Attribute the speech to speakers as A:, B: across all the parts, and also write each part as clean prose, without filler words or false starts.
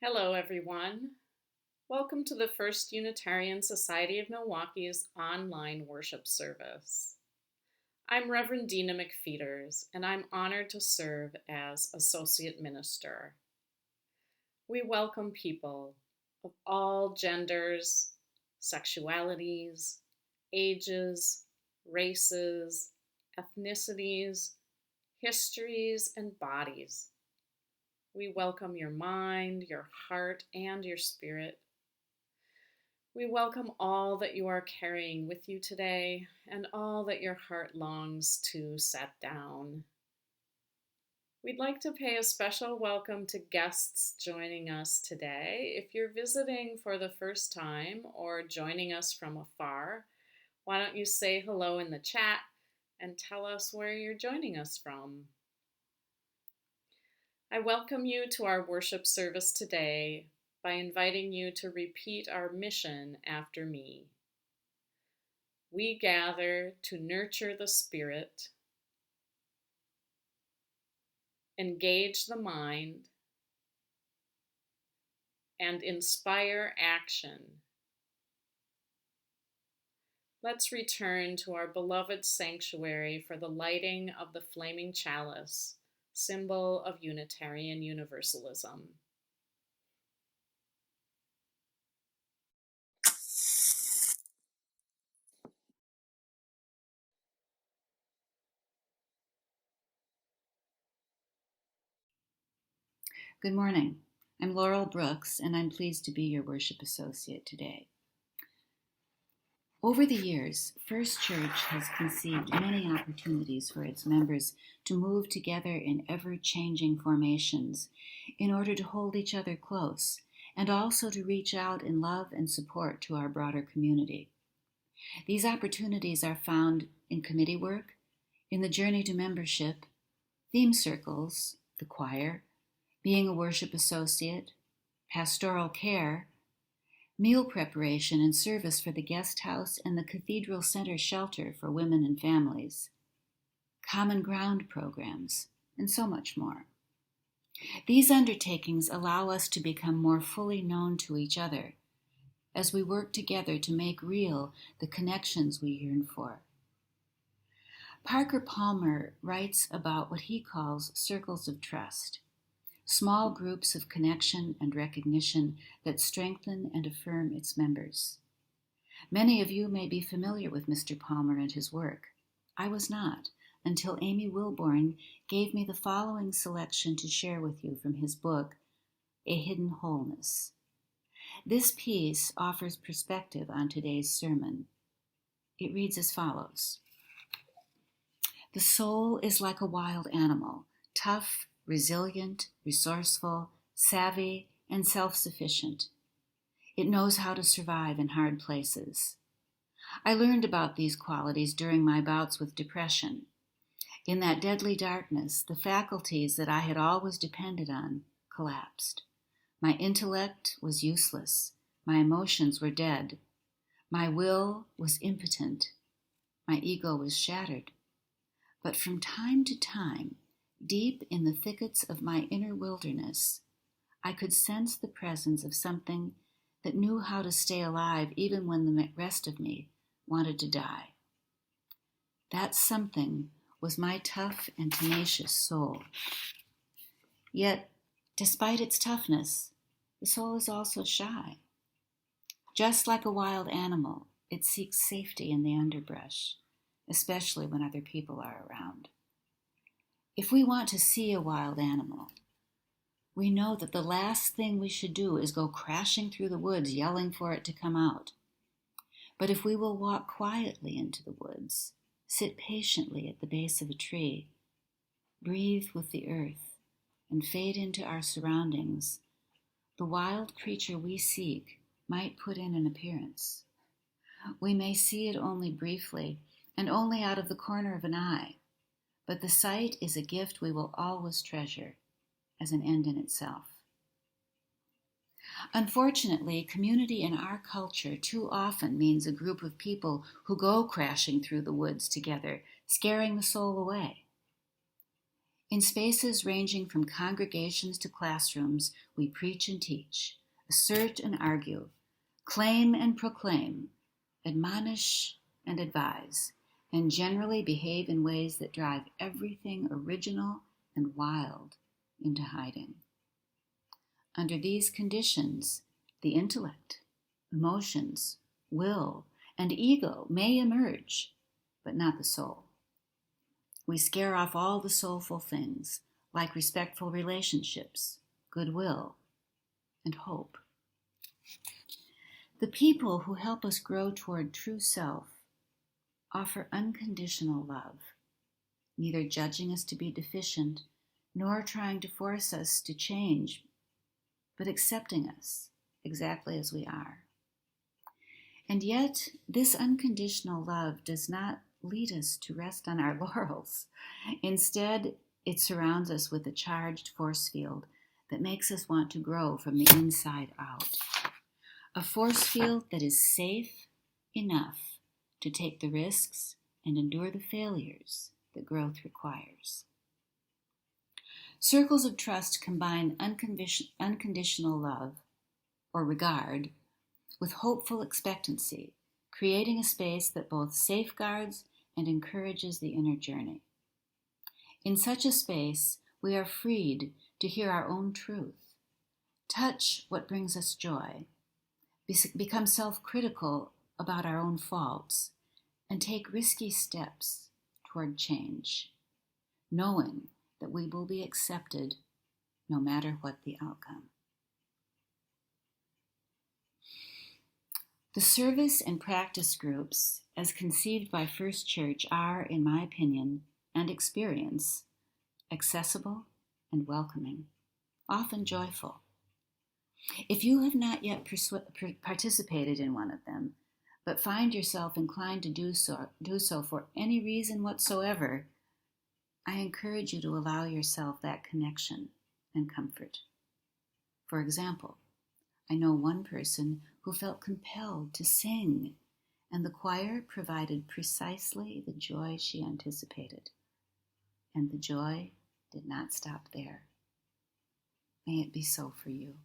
A: Hello, everyone. Welcome to the First Unitarian Society of Milwaukee's online worship service. I'm Reverend Dina McFeeters, and I'm honored to serve as Associate Minister. We welcome people of all genders, sexualities, ages, races, ethnicities, histories, and bodies. We welcome your mind, your heart, and your spirit. We welcome all that you are carrying with you today and all that your heart longs to set down. We'd like to pay a special welcome to guests joining us today. If you're visiting for the first time or joining us from afar, why don't you say hello in the chat and tell us where you're joining us from? I welcome you to our worship service today by inviting you to repeat our mission after me. We gather to nurture the spirit, engage the mind, and inspire action. Let's return to our beloved sanctuary for the lighting of the flaming chalice, symbol of Unitarian Universalism.
B: Good morning. I'm Laurel Brooks, and I'm pleased to be your worship associate today. Over the years, First Church has conceived many opportunities for its members to move together in ever-changing formations in order to hold each other close and also to reach out in love and support to our broader community. These opportunities are found in committee work, in the journey to membership, theme circles, the choir, being a worship associate, pastoral care, meal preparation and service for the guest house and the Cathedral Center shelter for women and families, common ground programs, and so much more. These undertakings allow us to become more fully known to each other as we work together to make real the connections we yearn for. Parker Palmer writes about what he calls circles of trust, small groups of connection and recognition that strengthen and affirm its members. Many of you may be familiar with Mr. Palmer and his work. I was not, until Amy Wilborn gave me the following selection to share with you from his book, A Hidden Wholeness. This piece offers perspective on today's sermon. It reads as follows. The soul is like a wild animal, tough, resilient, resourceful, savvy, and self-sufficient. It knows how to survive in hard places. I learned about these qualities during my bouts with depression. In that deadly darkness, the faculties that I had always depended on collapsed. My intellect was useless. My emotions were dead. My will was impotent. My ego was shattered. But from time to time, deep in the thickets of my inner wilderness, I could sense the presence of something that knew how to stay alive even when the rest of me wanted to die. That something was my tough and tenacious soul. Yet, despite its toughness, the soul is also shy. Just like a wild animal, it seeks safety in the underbrush, especially when other people are around. If we want to see a wild animal, we know that the last thing we should do is go crashing through the woods yelling for it to come out. But if we will walk quietly into the woods, sit patiently at the base of a tree, breathe with the earth, and fade into our surroundings, the wild creature we seek might put in an appearance. We may see it only briefly and only out of the corner of an eye, but the sight is a gift we will always treasure as an end in itself. Unfortunately, community in our culture too often means a group of people who go crashing through the woods together, scaring the soul away. In spaces ranging from congregations to classrooms, we preach and teach, assert and argue, claim and proclaim, admonish and advise, and generally behave in ways that drive everything original and wild into hiding. Under these conditions, the intellect, emotions, will, and ego may emerge, but not the soul. We scare off all the soulful things, like respectful relationships, goodwill, and hope. The people who help us grow toward true self offer unconditional love, neither judging us to be deficient nor trying to force us to change, but accepting us exactly as we are. And yet, this unconditional love does not lead us to rest on our laurels. Instead, it surrounds us with a charged force field that makes us want to grow from the inside out. A force field that is safe enough to take the risks and endure the failures that growth requires. Circles of trust combine unconditional love or regard with hopeful expectancy, creating a space that both safeguards and encourages the inner journey. In such a space, we are freed to hear our own truth, touch what brings us joy, become self-critical about our own faults, and take risky steps toward change, knowing that we will be accepted no matter what the outcome. The service and practice groups, as conceived by First Church, are, in my opinion and experience, accessible and welcoming, often joyful. If you have not yet participated in one of them, but find yourself inclined to do so for any reason whatsoever, I encourage you to allow yourself that connection and comfort. For example, I know one person who felt compelled to sing, and the choir provided precisely the joy she anticipated. And the joy did not stop there. May it be so for you.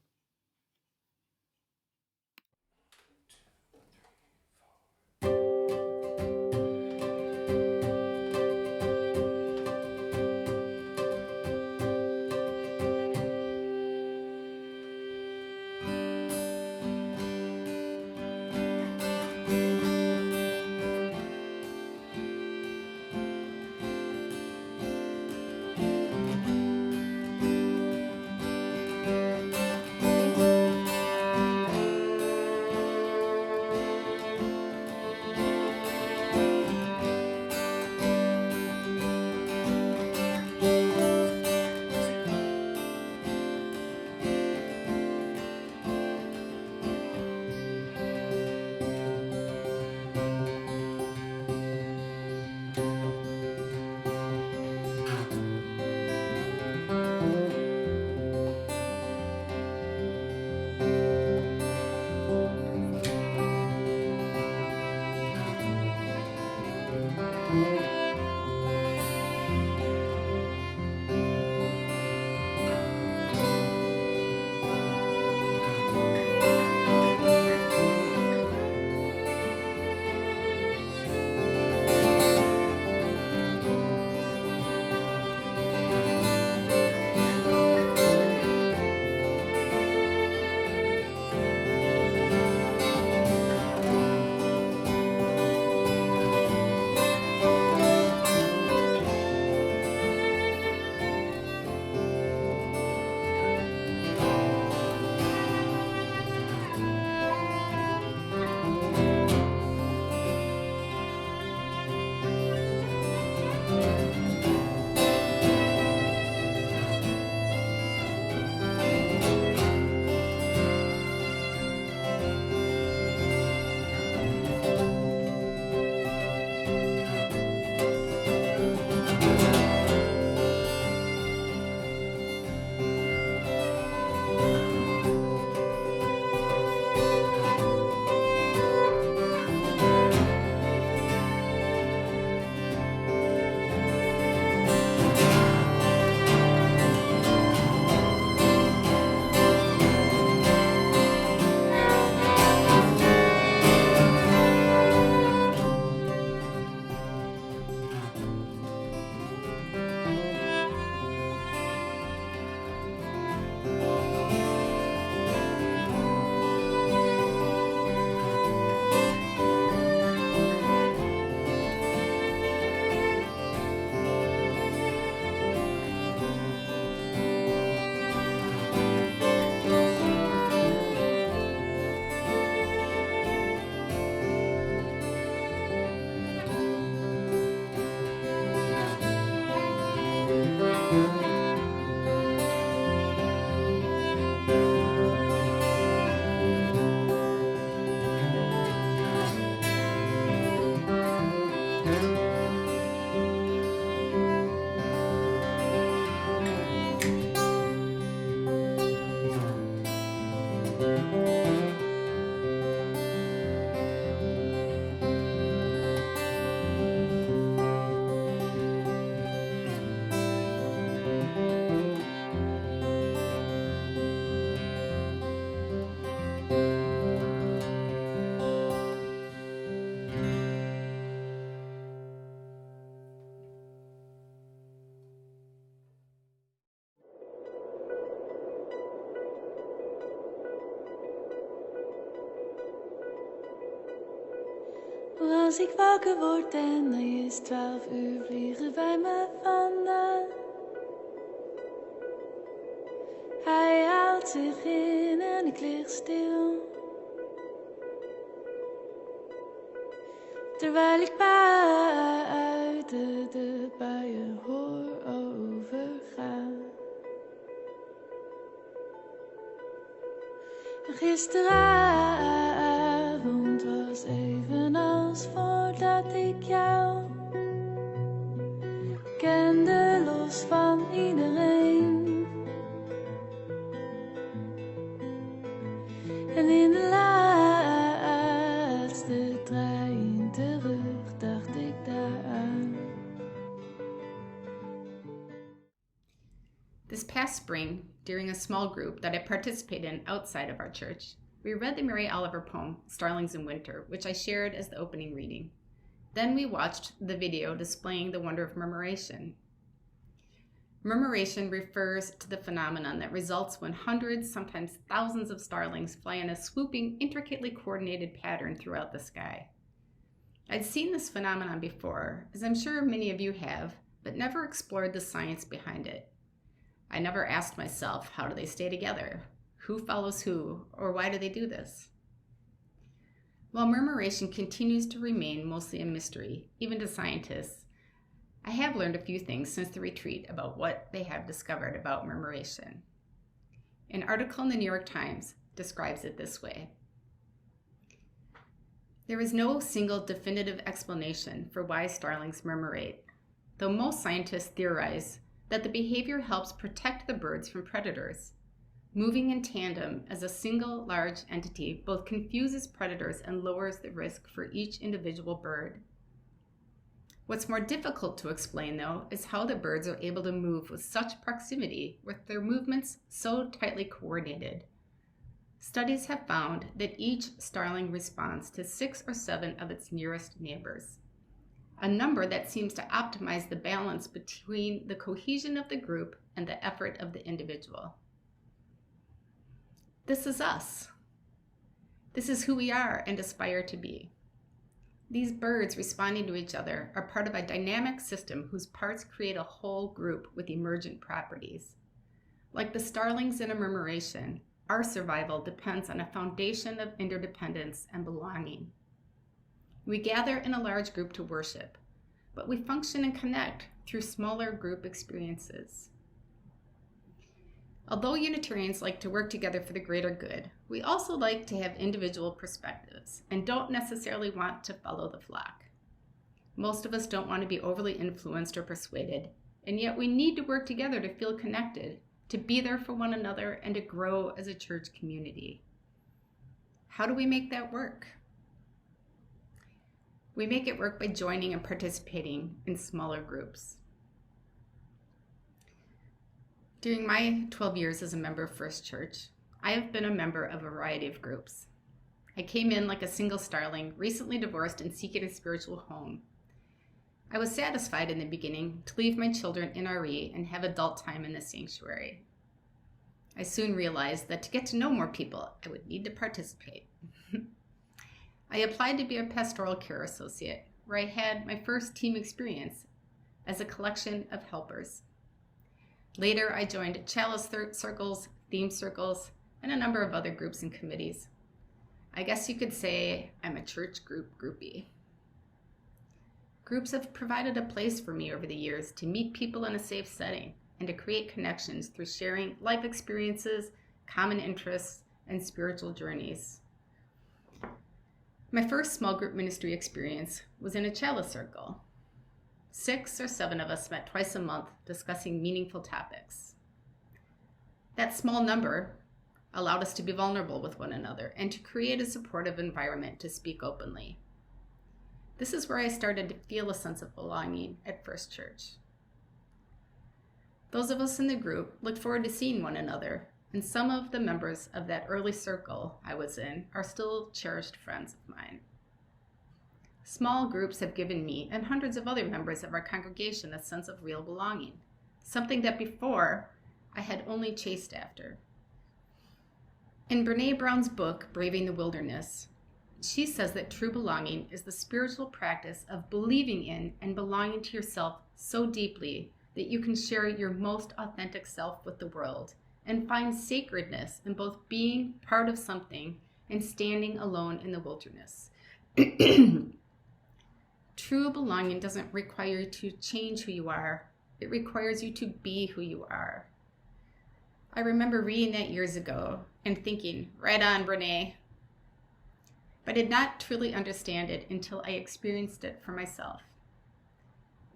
C: Maar als ik wakker word en er is 12 uur, vliegen bij me vandaan. Hij haalt zich in en ik lig stil. Terwijl ik buiten de buien hoor overgaan. Gisteravond was evenals voordat ik jou kende, los van iedereen. En in de laatste trein terug dacht ik daaraan.
D: This past spring, during a small group that I participated in outside of our church, we read the Mary Oliver poem, Starlings in Winter, which I shared as the opening reading. Then we watched the video displaying the wonder of murmuration. Murmuration refers to the phenomenon that results when hundreds, sometimes thousands of starlings fly in a swooping, intricately coordinated pattern throughout the sky. I'd seen this phenomenon before, as I'm sure many of you have, but never explored the science behind it. I never asked myself, how do they stay together? Who follows who, or why do they do this? While murmuration continues to remain mostly a mystery, even to scientists, I have learned a few things since the retreat about what they have discovered about murmuration. An article in the New York Times describes it this way. There is no single definitive explanation for why starlings murmurate, though most scientists theorize that the behavior helps protect the birds from predators. Moving in tandem as a single large entity both confuses predators and lowers the risk for each individual bird. What's more difficult to explain, though, is how the birds are able to move with such proximity, with their movements so tightly coordinated. Studies have found that each starling responds to 6 or 7 of its nearest neighbors, a number that seems to optimize the balance between the cohesion of the group and the effort of the individual. This is us. This is who we are and aspire to be. These birds responding to each other are part of a dynamic system whose parts create a whole group with emergent properties. Like the starlings in a murmuration, our survival depends on a foundation of interdependence and belonging. We gather in a large group to worship, but we function and connect through smaller group experiences. Although Unitarians like to work together for the greater good, we also like to have individual perspectives and don't necessarily want to follow the flock. Most of us don't want to be overly influenced or persuaded, and yet we need to work together to feel connected, to be there for one another, and to grow as a church community. How do we make that work? We make it work by joining and participating in smaller groups. During my 12 years as a member of First Church, I have been a member of a variety of groups. I came in like a single starling, recently divorced and seeking a spiritual home. I was satisfied in the beginning to leave my children in RE and have adult time in the sanctuary. I soon realized that to get to know more people, I would need to participate. I applied to be a pastoral care associate, where I had my first team experience as a collection of helpers. Later, I joined chalice circles, theme circles, and a number of other groups and committees. I guess you could say I'm a church group groupie. Groups have provided a place for me over the years to meet people in a safe setting and to create connections through sharing life experiences, common interests, and spiritual journeys. My first small group ministry experience was in a chalice circle. 6 or 7 of us met twice a month discussing meaningful topics. That small number allowed us to be vulnerable with one another and to create a supportive environment to speak openly. This is where I started to feel a sense of belonging at First Church. Those of us in the group looked forward to seeing one another, and some of the members of that early circle I was in are still cherished friends of mine. Small groups have given me and hundreds of other members of our congregation a sense of real belonging, something that before I had only chased after. In Brene Brown's book, Braving the Wilderness, She says that true belonging is the spiritual practice of believing in and belonging to yourself so deeply that you can share your most authentic self with the world and find sacredness in both being part of something and standing alone in the wilderness. True belonging doesn't require you to change who you are. It requires you to be who you are. I remember reading that years ago and thinking, right on, Brene. But I did not truly understand it until I experienced it for myself.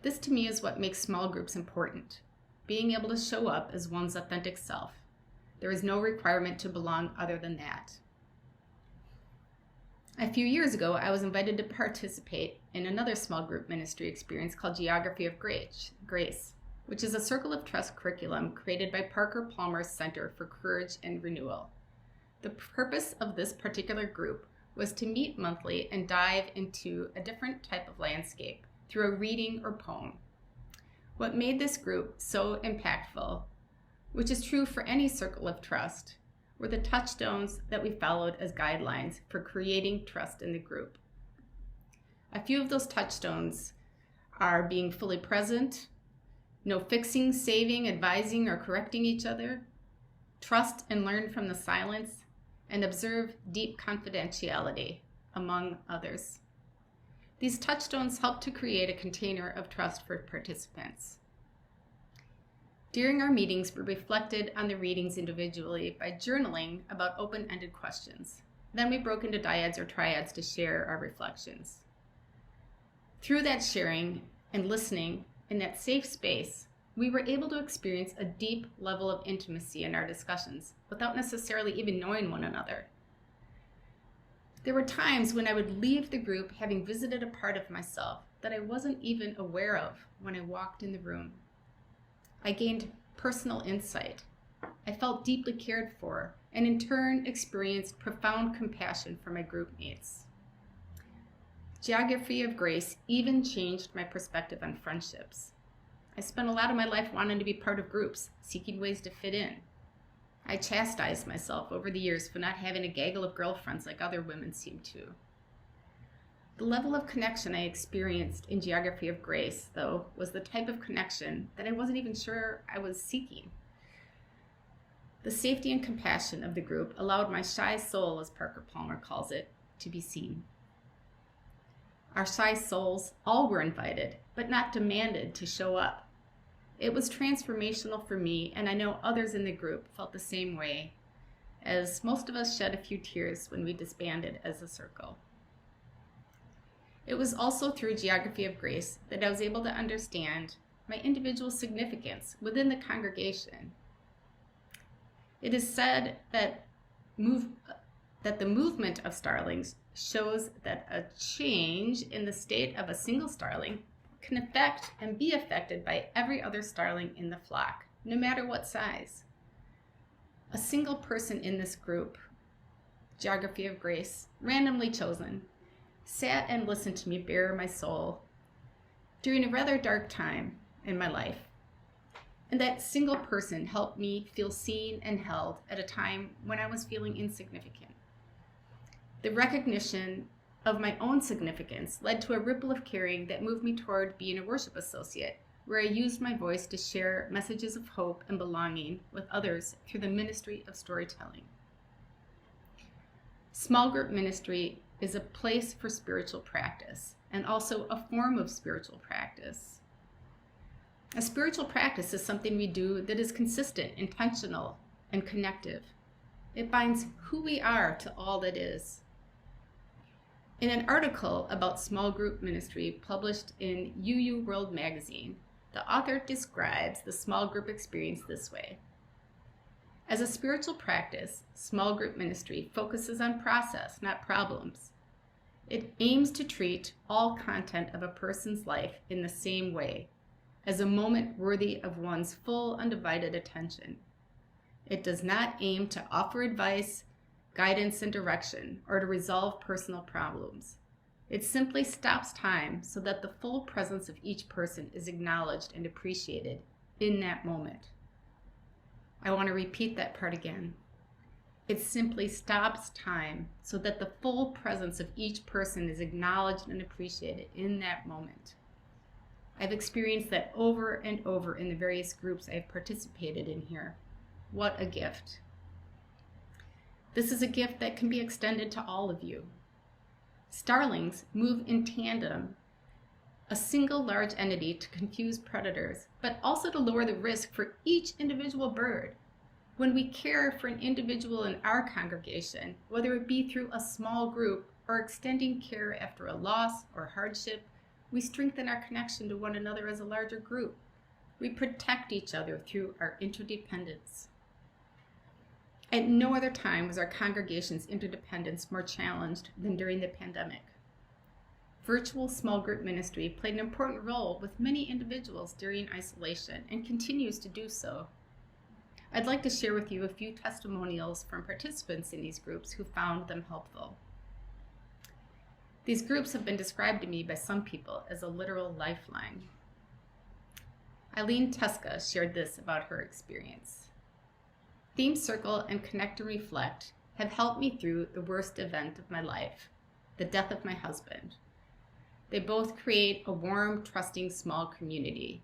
D: This to me is what makes small groups important, being able to show up as one's authentic self. There is no requirement to belong other than that. A few years ago, I was invited to participate in another small group ministry experience called Geography of Grace, which is a Circle of Trust curriculum created by Parker Palmer's Center for Courage and Renewal. The purpose of this particular group was to meet monthly and dive into a different type of landscape through a reading or poem. What made this group so impactful, which is true for any Circle of Trust, were the touchstones that we followed as guidelines for creating trust in the group. A few of those touchstones are being fully present, no fixing, saving, advising, or correcting each other, trust and learn from the silence, and observe deep confidentiality, among others. These touchstones help to create a container of trust for participants. During our meetings, we reflected on the readings individually by journaling about open-ended questions. Then we broke into dyads or triads to share our reflections. Through that sharing and listening in that safe space, we were able to experience a deep level of intimacy in our discussions without necessarily even knowing one another. There were times when I would leave the group having visited a part of myself that I wasn't even aware of when I walked in the room. I gained personal insight. I felt deeply cared for, and in turn experienced profound compassion for my group mates. Geography of Grace even changed my perspective on friendships. I spent a lot of my life wanting to be part of groups, seeking ways to fit in. I chastised myself over the years for not having a gaggle of girlfriends like other women seem to. The level of connection I experienced in Geography of Grace, though, was the type of connection that I wasn't even sure I was seeking. The safety and compassion of the group allowed my shy soul, as Parker Palmer calls it, to be seen. Our shy souls all were invited, but not demanded to show up. It was transformational for me, and I know others in the group felt the same way, as most of us shed a few tears when we disbanded as a circle. It was also through Geography of Grace that I was able to understand my individual significance within the congregation. It is said that the movement of starlings shows that a change in the state of a single starling can affect and be affected by every other starling in the flock, no matter what size. A single person in this group, Geography of Grace, randomly chosen, sat and listened to me bare my soul during a rather dark time in my life. And that single person helped me feel seen and held at a time when I was feeling insignificant. The recognition of my own significance led to a ripple of caring that moved me toward being a worship associate, where I used my voice to share messages of hope and belonging with others through the ministry of storytelling. Small group ministry is a place for spiritual practice and also a form of spiritual practice. A spiritual practice is something we do that is consistent, intentional, and connective. It binds who we are to all that is. In an article about small group ministry published in UU World magazine, the author describes the small group experience this way. As a spiritual practice, small group ministry focuses on process, not problems. It aims to treat all content of a person's life in the same way, as a moment worthy of one's full, undivided attention. It does not aim to offer advice, guidance, and direction, or to resolve personal problems. It simply stops time so that the full presence of each person is acknowledged and appreciated in that moment. I want to repeat that part again. It simply stops time so that the full presence of each person is acknowledged and appreciated in that moment. I've experienced that over and over in the various groups I've participated in here. What a gift. This is a gift that can be extended to all of you. Starlings move in tandem, a single large entity to confuse predators, but also to lower the risk for each individual bird. When we care for an individual in our congregation, whether it be through a small group or extending care after a loss or hardship, we strengthen our connection to one another as a larger group. We protect each other through our interdependence. At no other time was our congregation's interdependence more challenged than during the pandemic. Virtual small group ministry played an important role with many individuals during isolation and continues to do so. I'd like to share with you a few testimonials from participants in these groups who found them helpful. These groups have been described to me by some people as a literal lifeline. Eileen Teska shared this about her experience. Theme Circle and Connect and Reflect have helped me through the worst event of my life, the death of my husband. They both create a warm, trusting, small community.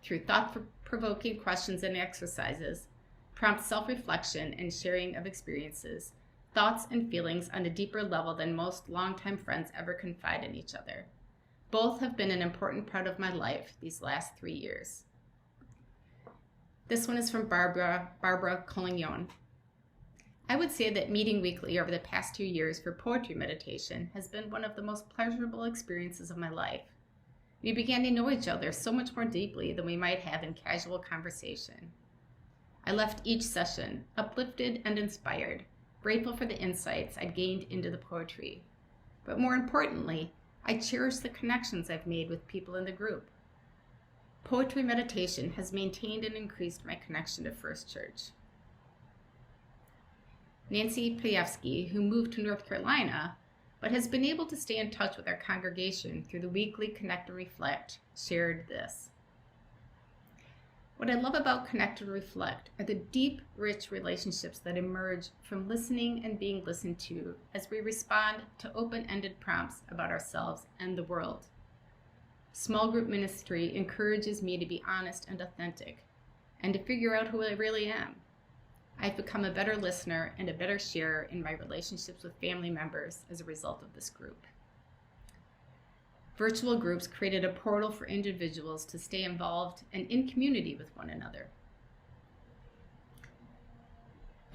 D: Through thought-provoking questions and exercises, prompt self-reflection and sharing of experiences, thoughts and feelings on a deeper level than most longtime friends ever confide in each other. Both have been an important part of my life these last 3 years. This one is from Barbara Collignon. I would say that meeting weekly over the past 2 years for poetry meditation has been one of the most pleasurable experiences of my life. We began to know each other so much more deeply than we might have in casual conversation. I left each session uplifted and inspired, grateful for the insights I'd gained into the poetry. But more importantly, I cherish the connections I've made with people in the group. Poetry meditation has maintained and increased my connection to First Church. Nancy Pajewski, who moved to North Carolina, but has been able to stay in touch with our congregation through the weekly Connect and Reflect, shared this. What I love about Connect and Reflect are the deep, rich relationships that emerge from listening and being listened to as we respond to open-ended prompts about ourselves and the world. Small group ministry encourages me to be honest and authentic, and to figure out who I really am. I've become a better listener and a better sharer in my relationships with family members as a result of this group. Virtual groups created a portal for individuals to stay involved and in community with one another.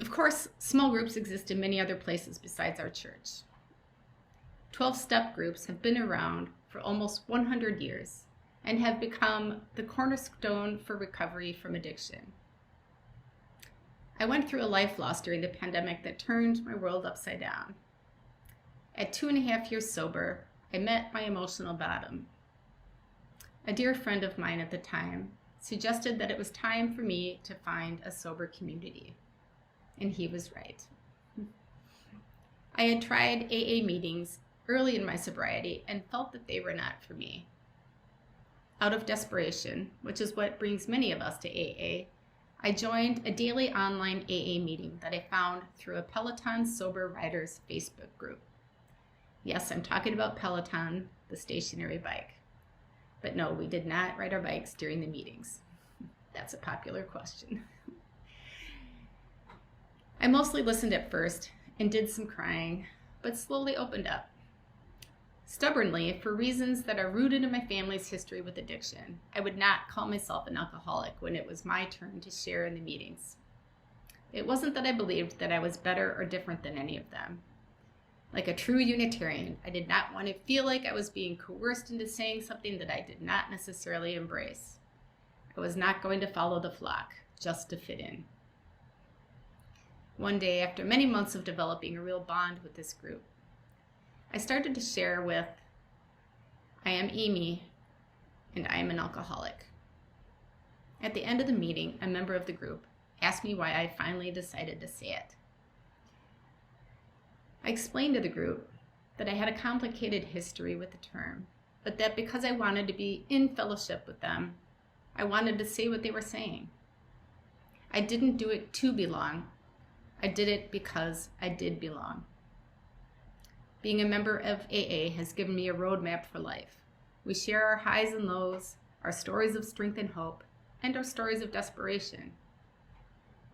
D: Of course, small groups exist in many other places besides our church. 12-step groups have been around for almost 100 years and have become the cornerstone for recovery from addiction. I went through a life loss during the pandemic that turned my world upside down. At 2.5 years sober, I met my emotional bottom. A dear friend of mine at the time suggested that it was time for me to find a sober community, and he was right. I had tried AA meetings early in my sobriety and felt that they were not for me. Out of desperation, which is what brings many of us to AA, I joined a daily online AA meeting that I found through a Peloton Sober Riders Facebook group. Yes, I'm talking about Peloton, the stationary bike. But no, we did not ride our bikes during the meetings. That's a popular question. I mostly listened at first and did some crying, but slowly opened up. Stubbornly, for reasons that are rooted in my family's history with addiction, I would not call myself an alcoholic when it was my turn to share in the meetings. It wasn't that I believed that I was better or different than any of them. Like a true Unitarian, I did not want to feel like I was being coerced into saying something that I did not necessarily embrace. I was not going to follow the flock, just to fit in. One day, after many months of developing a real bond with this group, I started to share with, I am Amy, and I am an alcoholic. At the end of the meeting, a member of the group asked me why I finally decided to say it. I explained to the group that I had a complicated history with the term, but that because I wanted to be in fellowship with them, I wanted to say what they were saying. I didn't do it to belong. I did it because I did belong. Being a member of AA has given me a roadmap for life. We share our highs and lows, our stories of strength and hope, and our stories of desperation.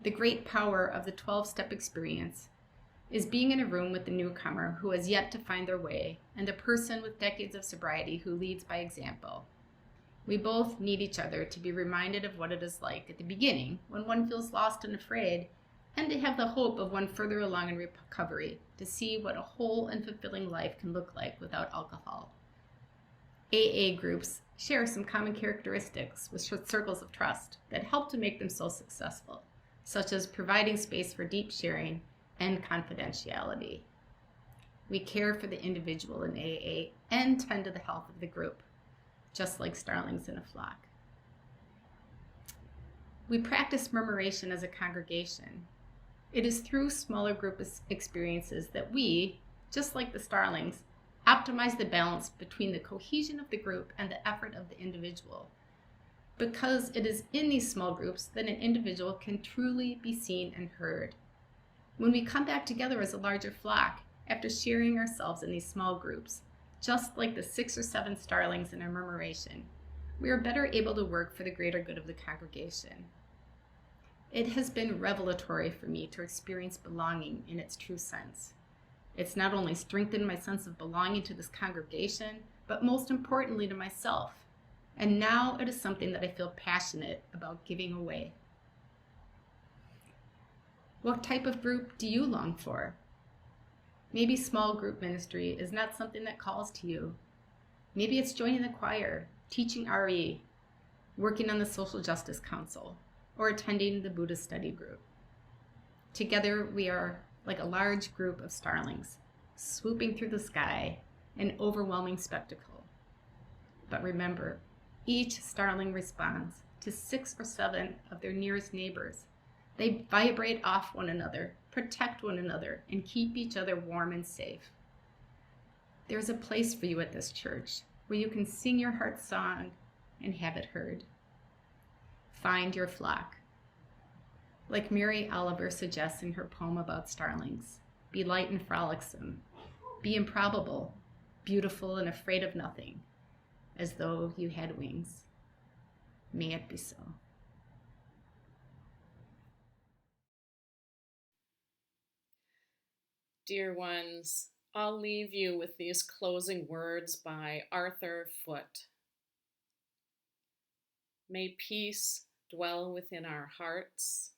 D: The great power of the 12-step experience is being in a room with the newcomer who has yet to find their way and the person with decades of sobriety who leads by example. We both need each other to be reminded of what it is like at the beginning when one feels lost and afraid, and to have the hope of one further along in recovery to see what a whole and fulfilling life can look like without alcohol. AA groups share some common characteristics with circles of trust that help to make them so successful, such as providing space for deep sharing and confidentiality. We care for the individual in AA and tend to the health of the group, just like starlings in a flock. We practice murmuration as a congregation. It is through smaller group experiences that we, just like the starlings, optimize the balance between the cohesion of the group and the effort of the individual, because it is in these small groups that an individual can truly be seen and heard. When we come back together as a larger flock, after sharing ourselves in these small groups, just like the 6 or 7 starlings in our murmuration, we are better able to work for the greater good of the congregation. It has been revelatory for me to experience belonging in its true sense. It's not only strengthened my sense of belonging to this congregation, but most importantly to myself. And now it is something that I feel passionate about giving away. What type of group do you long for? Maybe small group ministry is not something that calls to you. Maybe it's joining the choir, teaching RE, working on the Social Justice Council, or attending the Buddhist study group. Together we are like a large group of starlings, swooping through the sky, an overwhelming spectacle. But remember, each starling responds to 6 or 7 of their nearest neighbors. They vibrate off one another, protect one another, and keep each other warm and safe. There's a place for you at this church where you can sing your heart's song and have it heard. Find your flock. Like Mary Oliver suggests in her poem about starlings, be light and frolicsome, be improbable, beautiful and afraid of nothing, as though you had wings. May it be so.
A: Dear ones, I'll leave you with these closing words by Arthur Foote. May peace dwell within our hearts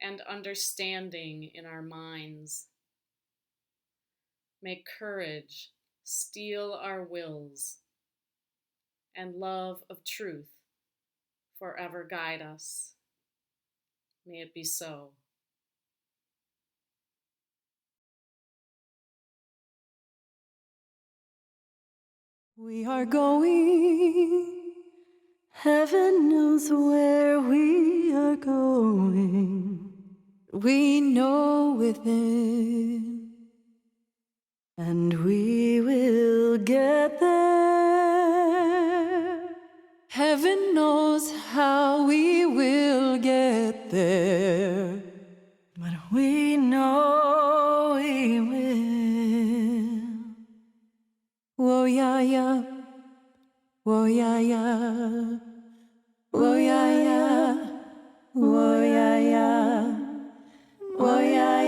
A: and understanding in our minds. May courage steel our wills and love of truth forever guide us. May it be so.
C: We are going, heaven knows where we are going. We know within, and we will get there. Heaven knows how we will get there, but we know we will. Whoa, yeah, yeah. Whoa, yeah, yeah. Whoa, yeah, yeah. Whoa, yeah, yeah. Whoa, yeah,